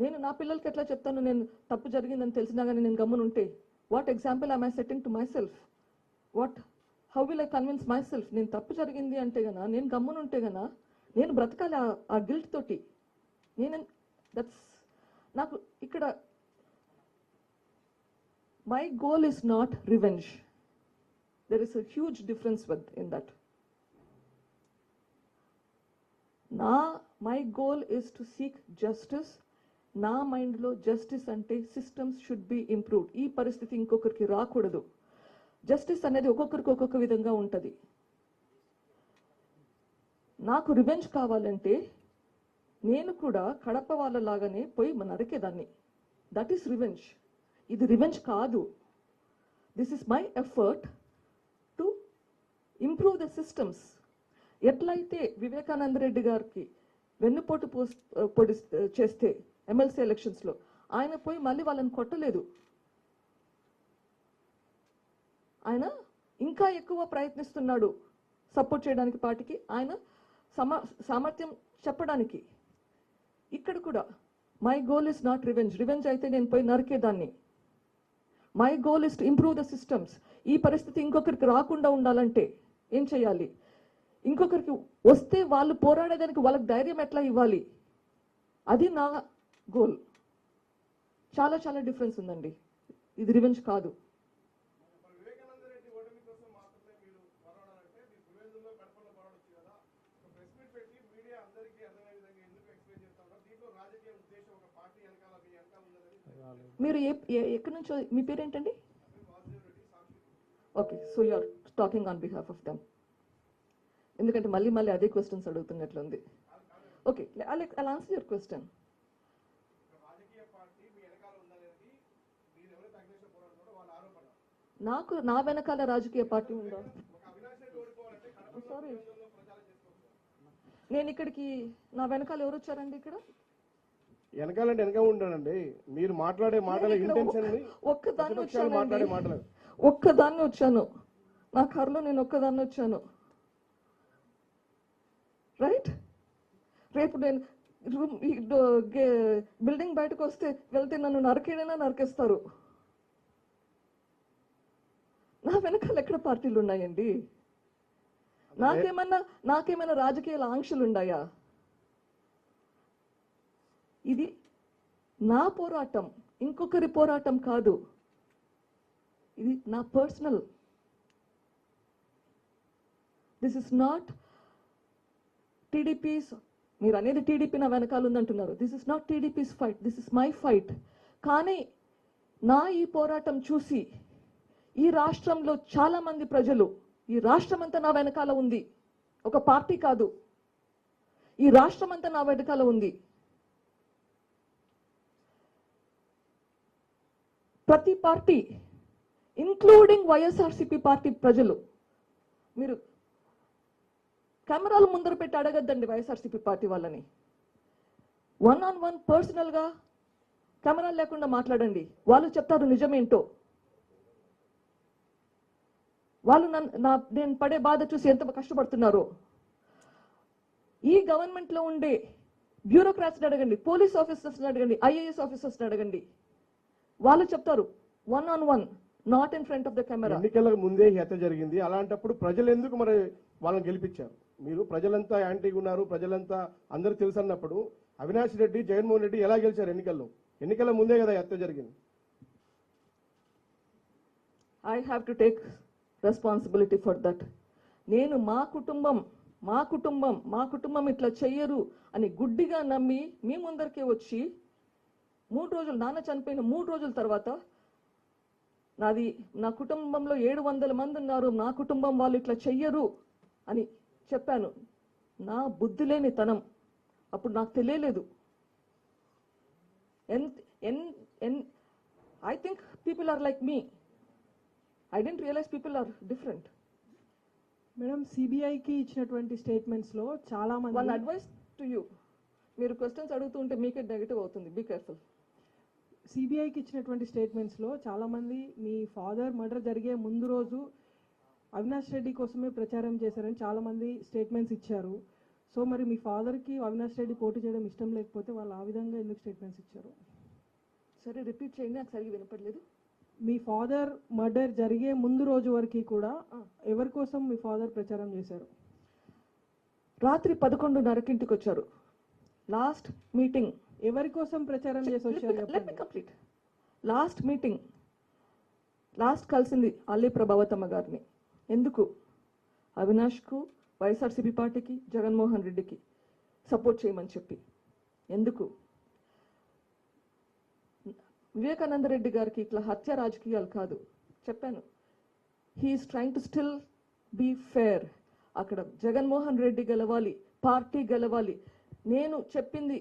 నేను నా పిల్లలకి ఎట్లా చెప్తాను నేను తప్పు జరిగిందని తెలిసినా కానీ నేను గమ్మునుంటే? What example I setting to myself? How will I convince myself? నేను తప్పు జరిగింది అంటే గనా, నేను గమ్మునుంటే గనా నేను బ్రతకాలి ఆ గిల్ట్ తోటి. నాకు ఇక్కడ my goal is not revenge. There is a huge difference in that. My goal is to seek justice. నా మైండ్లో జస్టిస్ అంటే సిస్టమ్స్ షుడ్ బి ఇంప్రూవ్డ్. ఈ పరిస్థితి ఇంకొకరికి రాకూడదు. జస్టిస్ అనేది ఒక్కొక్కరికి ఒక్కొక్క విధంగా ఉంటుంది. నాకు రివెంజ్ కావాలంటే నేను కూడా కడప వాళ్ళలాగానే పోయి నరికేదాన్ని. That is revenge. ఇది రివెంజ్ కాదు. This is my effort to improve the systems. ఎట్లయితే వివేకానంద రెడ్డి గారికి వెన్నుపోటు పొడి చేస్తే ఎమ్మెల్సీ ఎలక్షన్స్లో ఆయన పోయి మళ్ళీ వాళ్ళని కొట్టలేదు. ఆయన ఇంకా ఎక్కువ ప్రయత్నిస్తున్నాడు సపోర్ట్ చేయడానికి పార్టీకి, ఆయన సామర్థ్యం చెప్పడానికి. ఇక్కడ కూడా my goal is not revenge. Revenge అయితే నేను పోయి నరికేదాన్ని. My goal is to improve the systems. ఈ పరిస్థితి ఇంకొకరికి రాకుండా ఉండాలంటే ఏం చేయాలి? ఇంకొకరికి వస్తే వాళ్ళు పోరాడేదానికి వాళ్ళకి ధైర్యం ఎట్లా ఇవ్వాలి? అది నా గోల్. చాలా చాలా డిఫరెన్స్ ఉందండి. ఇది రివెంజ్ కాదు. మీరు ఎక్కడి నుంచో, మీ పేరేంటండి? Okay, so you are talking on behalf of them. ఎందుకంటే మళ్ళీ మళ్ళీ అదే క్వశ్చన్స్ అడుగుతున్నట్లుంది. Okay, I'll answer your question. నాకు నా వెనకాల రాజకీయ పార్టీ ఉందా? సారీ, నేను ఇక్కడికి నా వెనకాల ఎవరు వచ్చారండి? ఇక్కడ వెనకాలంటే వెనక ఉంటానండి. మీరు మాట్లాడే మాటల ఇంటెన్షన్ ఒక్కదాన్ని వచ్చాను. నా కారులో నేను ఒక్కదాన్ని వచ్చాను. రైట్? రేపు నేను బిల్డింగ్ బయటకు వెళ్తే నన్ను నరికేడైనా నరికేస్తారు. నా వెనకాల ఎక్కడ పార్టీలు ఉన్నాయండి? నాకేమైనా రాజకీయాల ఆంక్షలు ఉన్నాయా? ఇది నా పోరాటం, ఇంకొకరి పోరాటం కాదు. ఇది నా personal. This is not TDP's. మీరు అనేది టీడీపీ నా వెనకాల ఉందంటున్నారు. This is not TDP's fight, this is my fight. కానీ నా ఈ పోరాటం చూసి ఈ రాష్ట్రంలో చాలా మంది ప్రజలు, ఈ రాష్ట్రం అంతా నా వెనకాల ఉంది. ఒక పార్టీ కాదు, ఈ రాష్ట్రం అంతా నా వెనకాల ఉంది. ప్రతి పార్టీ, ఇంక్లూడింగ్ వైఎస్ఆర్సీపీ పార్టీ ప్రజలు, మీరు కెమెరాలు ముందర పెట్టి అడగద్దండి వైఎస్ఆర్సీపీ పార్టీ వాళ్ళని. 1-on-1 పర్సనల్గా కెమెరాలు లేకుండా మాట్లాడండి. వాళ్ళు చెప్తారు నిజమేంటో. వాళ్ళు నేను పడే బాధ చూసి ఎంత కష్టపడుతున్నారో. ఈ గవర్నమెంట్లో ఉండే బ్యూరోక్రాట్స్ని అడగండి, పోలీస్ ఆఫీసర్స్ని అడగండి, ఐఏఎస్ ఆఫీసర్స్ని అడగండి. వాళ్ళు చెప్తారు 1-on-1, not in front of the camera. ఎన్నికలకు ముందే హత్య జరిగింది. అలాంటప్పుడు ప్రజలు ఎందుకు మరి వాళ్ళని గెలిపించారు? మీరు ప్రజలంతా యాంటీగా ఉన్నారు, ప్రజలంతా అందరూ తెలుసు అన్నప్పుడు అవినాష్ రెడ్డి, జగన్మోహన్ రెడ్డి ఎలా గెలిచారు ఎన్నికల్లో? ఎన్నికల ముందే కదా హత్య జరిగింది. I have to take responsibility for that. నేను మా కుటుంబం ఇట్లా చెయ్యరు అని గుడ్డిగా నమ్మి మీ ముందరికే వచ్చి 3 రోజులు, నాన్న చనిపోయిన 3 రోజుల తర్వాత నా కుటుంబంలో 700 మంది ఉన్నారు, నా కుటుంబం వాళ్ళు ఇట్లా చెయ్యరు అని చెప్పాను. నా బుద్ధి లేని తనం అప్పుడు నాకు తెలియలేదు. I think people are like me. I don't realize people are different. Madam, సిబిఐకి ఇచ్చినటువంటి స్టేట్మెంట్స్లో చాలా మంది, వన్ అడ్వైస్ టు యూ, మీరు క్వశ్చన్స్ అడుగుతుంటే మీకే నెగిటివ్ అవుతుంది, బీ కేర్ఫుల్. సిబిఐకి ఇచ్చినటువంటి స్టేట్మెంట్స్లో చాలామంది మీ ఫాదర్ మర్డర్ జరిగే ముందు రోజు అవినాష్ రెడ్డి కోసమే ప్రచారం చేశారని చాలామంది స్టేట్మెంట్స్ ఇచ్చారు. సో మరి మీ ఫాదర్కి అవినాష్ రెడ్డి పోటీ చేయడం ఇష్టం లేకపోతే వాళ్ళు ఆ విధంగా ఎందుకు స్టేట్మెంట్స్ ఇచ్చారు? సరే రిపీట్ చేయండి, నాకు సరిగ్గా వినపడలేదు. మీ ఫాదర్ మర్డర్ జరిగే ముందు రోజు వరకు కూడా ఎవరి కోసం మీ ఫాదర్ ప్రచారం చేశారు? రాత్రి 11:30కి ఇంటికి వచ్చారు. లాస్ట్ మీటింగ్ ఎవరి కోసం ప్రచారం చేసి వచ్చారు లెట్ మీ చెప్పండి. కంప్లీట్. లాస్ట్ మీటింగ్, లాస్ట్ కలిసింది అల్లి ప్రభావతమ్మ గారిని. ఎందుకు? అవినాష్కు, వైఎస్ఆర్సీపీ పార్టీకి, జగన్మోహన్ రెడ్డికి సపోర్ట్ చేయమని చెప్పి. ఎందుకు? వివేకానంద రెడ్డి గారికి ఇట్లా హత్య రాజకీయాలు కాదు చెప్పాను. He's trying to still be fair. అక్కడ జగన్మోహన్ రెడ్డి గెలవాలి, పార్టీ గెలవాలి. నేను చెప్పింది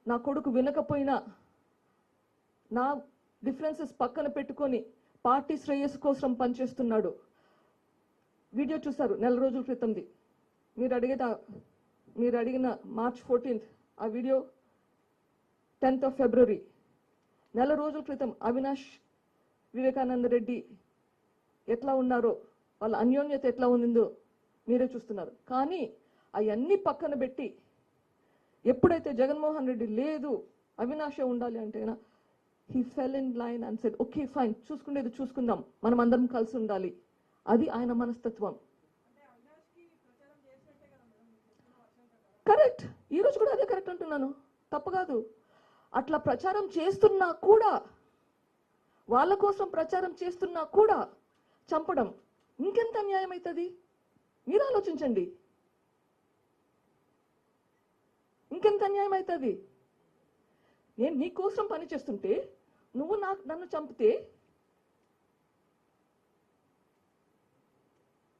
నా కొడుకు వినకపోయినా నా డిఫరెన్సెస్ పక్కన పెట్టుకొని పార్టీ శ్రేయస్సు కోసం పనిచేస్తున్నాడు. వీడియో చూశారు నెల రోజుల క్రితంది. మీరు అడిగిన March 14th ఆ వీడియో 10th of February, నెల రోజుల క్రితం అవినాష్, వివేకానంద రెడ్డి ఎట్లా ఉన్నారో, వాళ్ళ అన్యోన్యత ఎట్లా ఉందో మీరే చూస్తున్నారు. కానీ అవన్నీ పక్కన పెట్టి ఎప్పుడైతే జగన్మోహన్ రెడ్డి లేదు అవినాషే ఉండాలి అంటే he fell in line and said okay fine, చూసుకునేది చూసుకుందాం, మనం అందరం కలిసి ఉండాలి. అది ఆయన మనస్తత్వం. కరెక్ట్, ఈరోజు కూడా అదే కరెక్ట్ అంటున్నాను, తప్పు కాదు. అట్లా ప్రచారం చేస్తున్నా కూడా, వాళ్ళ కోసం ప్రచారం చేస్తున్నా కూడా చంపడం ఇంకెంత అన్యాయం అవుతుంది? మీరు ఆలోచించండి, ఇంకెంత అన్యాయం అవుతుంది? నేను నీ కోసం పని చేస్తుంటే నువ్వు నన్ను చంపితే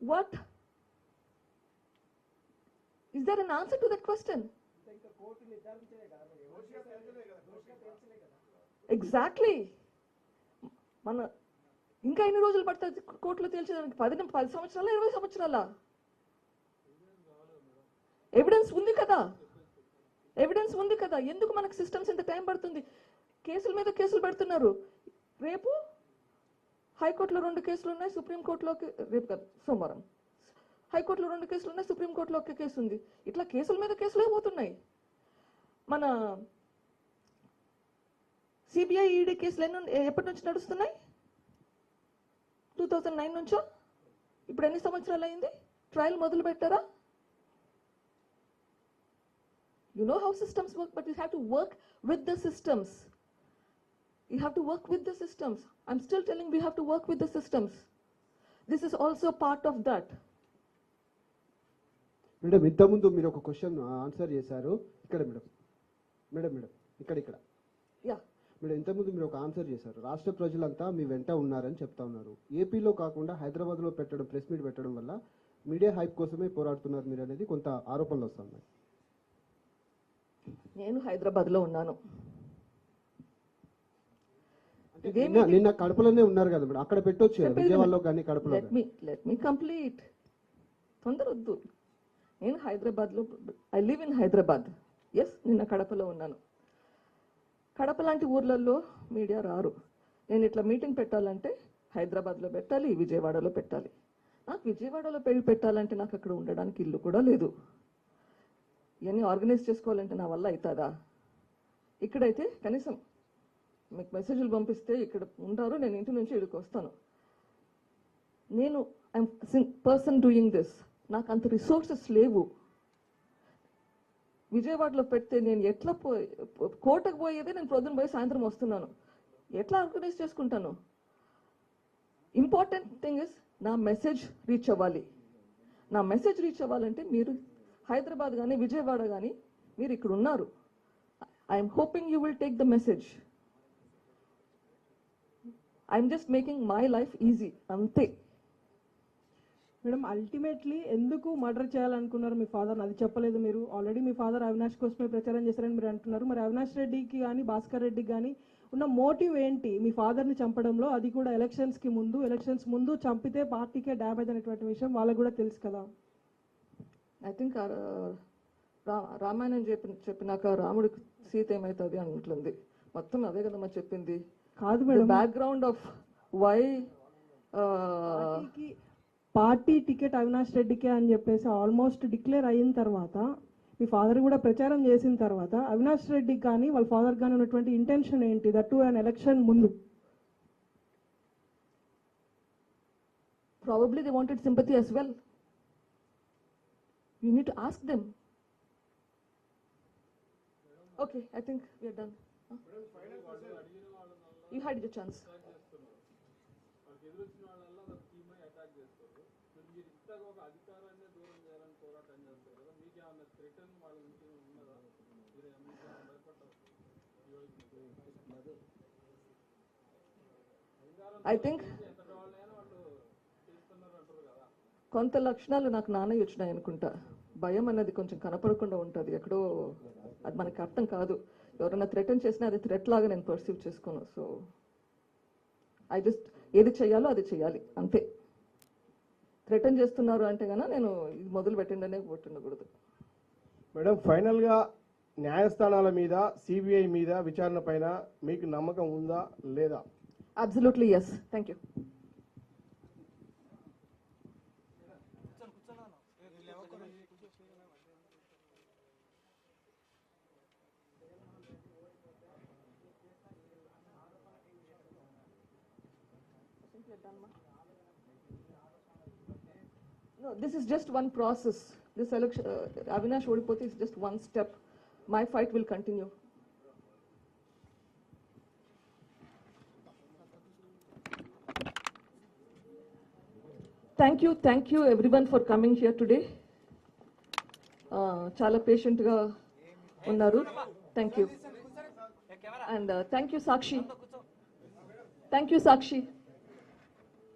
what is there an answer to that question? Exactly. మన ఇంకా ఎన్ని రోజులు పడుతుంది కోర్టులో తేల్చేదానికి? 10 సంవత్సరాల 20 సంవత్సరాల? ఎవిడెన్స్ ఉంది కదా, ఎవిడెన్స్ ఉంది కదా. ఎందుకు మనకు సిస్టమ్స్ ఇంత టైం పడుతుంది? కేసుల మీద కేసులు పెడుతున్నారు. రేపు హైకోర్టులో 2 కేసులు ఉన్నాయి, సుప్రీంకోర్టులోకి రేపు కాదు సోమవారం హైకోర్టులో 2 కేసులు ఉన్నాయి, సుప్రీంకోర్టులో 1 కేసు ఉంది. ఇట్లా కేసుల మీద కేసులే పోతున్నాయి. మన సిబిఐ ఈడీ కేసులు ఎప్పటి నుంచి నడుస్తున్నాయి? 2009 నుంచో. ఇప్పుడు ఎన్ని సంవత్సరాలు అయింది? ట్రయల్ మొదలు పెట్టారా? You know how systems work, but you have to work with the systems. You have to work with the systems. I'm still telling we have to work with the systems. This is also part of that. Madam ఇంతకుముందు మీరు ఒక question answer చేశారు ఇక్కడ. Madam ఇక్కడ Yeah. Madam ఇంతకుముందు మీరు ఒక answer చేశారు, రాష్ట్ర ప్రజలంతా మీ వెంట ఉన్నారని చెప్తా ఉన్నారు. ఏపీలో కాకుండా హైదరాబాద్లో పెట్టడం, ప్రెస్ మీట్ పెట్టడం వల్ల మీడియా హైప్ కోసమే పోరాడుతున్నారు మీరు అనేది కొంత ఆరోపణలు వస్తున్నాయి. నేను హైదరాబాద్లో ఉన్నాను. నిన్న కడపలోనే ఉన్నారు కదా మేడం, అక్కడ పెట్టొచ్చు కదా, విజయవాడలో కానీ కడపలో. లెట్ మీ కంప్లీట్, తొందర వద్దు. నేను హైదరాబాద్లో, I live in Hyderabad. Yes, నిన్న కడపలో ఉన్నాను. కడప లాంటి ఊర్లలో మీడియా రారు. నేను ఇట్లా మీటింగ్ పెట్టాలంటే హైదరాబాద్లో పెట్టాలి, విజయవాడలో పెట్టాలి. నాకు విజయవాడలో పెట్టాలంటే నాకు అక్కడ ఉండడానికి ఇల్లు కూడా లేదు. ఇవన్నీ ఆర్గనైజ్ చేసుకోవాలంటే నా వల్ల అవుతుందా? ఇక్కడైతే కనీసం మీకు మెసేజ్లు పంపిస్తే ఇక్కడ ఉంటారు, నేను ఇంటి నుంచి ఇక్కడికి వస్తాను. నేను ఐఎమ్ పర్సన్ డూయింగ్ దిస్. నాకు అంత రిసోర్సెస్ లేవు. విజయవాడలో పెడితే నేను ఎట్లా కోటకు పోయేదే, నేను పొద్దున పోయి సాయంత్రం వస్తున్నాను. ఎట్లా ఆర్గనైజ్ చేసుకుంటాను? ఇంపార్టెంట్ థింగ్ ఇస్ నా మెసేజ్ రీచ్ అవ్వాలి. నా మెసేజ్ రీచ్ అవ్వాలంటే మీరు హైదరాబాద్ కానీ విజయవాడ కానీ మీరు ఇక్కడ ఉన్నారు. I'm hoping you will take the message. I'm just making my life easy, అంతే. మేడం అల్టిమేట్లీ ఎందుకు మర్డర్ చేయాలనుకున్నారు మీ ఫాదర్? అది చెప్పలేదు మీరు. ఆల్రెడీ మీ ఫాదర్ అవినాష్ కోసమే ప్రచారం చేశారని మీరు అంటున్నారు. మరి అవినాష్ రెడ్డికి కానీ భాస్కర్ రెడ్డికి కానీ ఉన్న మోటివ్ ఏంటి మీ ఫాదర్ని చంపడంలో? అది కూడా ఎలక్షన్స్ ముందు చంపితే పార్టీకే డ్యామేజ్ అనేటువంటి విషయం వాళ్ళకు కూడా తెలుసు కదా. ఐ థింక్ రామాయణం చెప్పినాక రాముడికి సీత ఏమవుతుంది అన్నట్లుంది. మొత్తం అదే కదమ్మా చెప్పింది. కాదు madam, background of why party ticket Avinash రెడ్డికే అని చెప్పేసి ఆల్మోస్ట్ డిక్లేర్ అయిన తర్వాత మీ ఫాదర్ కూడా ప్రచారం చేసిన తర్వాత అవినాష్ రెడ్డికి కానీ వాళ్ళ ఫాదర్ కానీ ఉన్నటువంటి ఇంటెన్షన్ ఏంటి, దట్ టు అన్ ఎలక్షన్ ముందు? Probably they wanted sympathy as well. You need to ask them. Okay, I think we are done. Huh? You had your chance. I think కొంత లక్షణాలు నాకు నాన్నయ్య వచ్చినాయి అనుకుంటా. భయం అనేది కొంచెం కనపడకుండా ఉంటుంది ఎక్కడో, అది మనకి అర్థం కాదు. ఎవరైనా థ్రెటన్ చేసినా అది థ్రెట్ లాగా నేను పర్సీవ్ చేసుకోను. సో ఐ జస్ట్ ఏది చేయాలో అది చేయాలి అంతే. థ్రెటన్ చేస్తున్నారు అంటే కన్నా నేను ఇది మొదలు పెట్టిండనే కొట్టుండకూడదు. మేడం, ఫైనల్గా న్యాయస్థానాల మీద, సిబిఐ మీద విచారణ పైన మీకు నమ్మకం ఉందా లేదా? Absolutely yes. Thank you. No, this is just one process. This election, Avinash Odipoti is just one step. My fight will continue. Thank you everyone for coming here today. Chala patient ga unnaru. Thank you. And thank you Sakshi. Thank you Sakshi.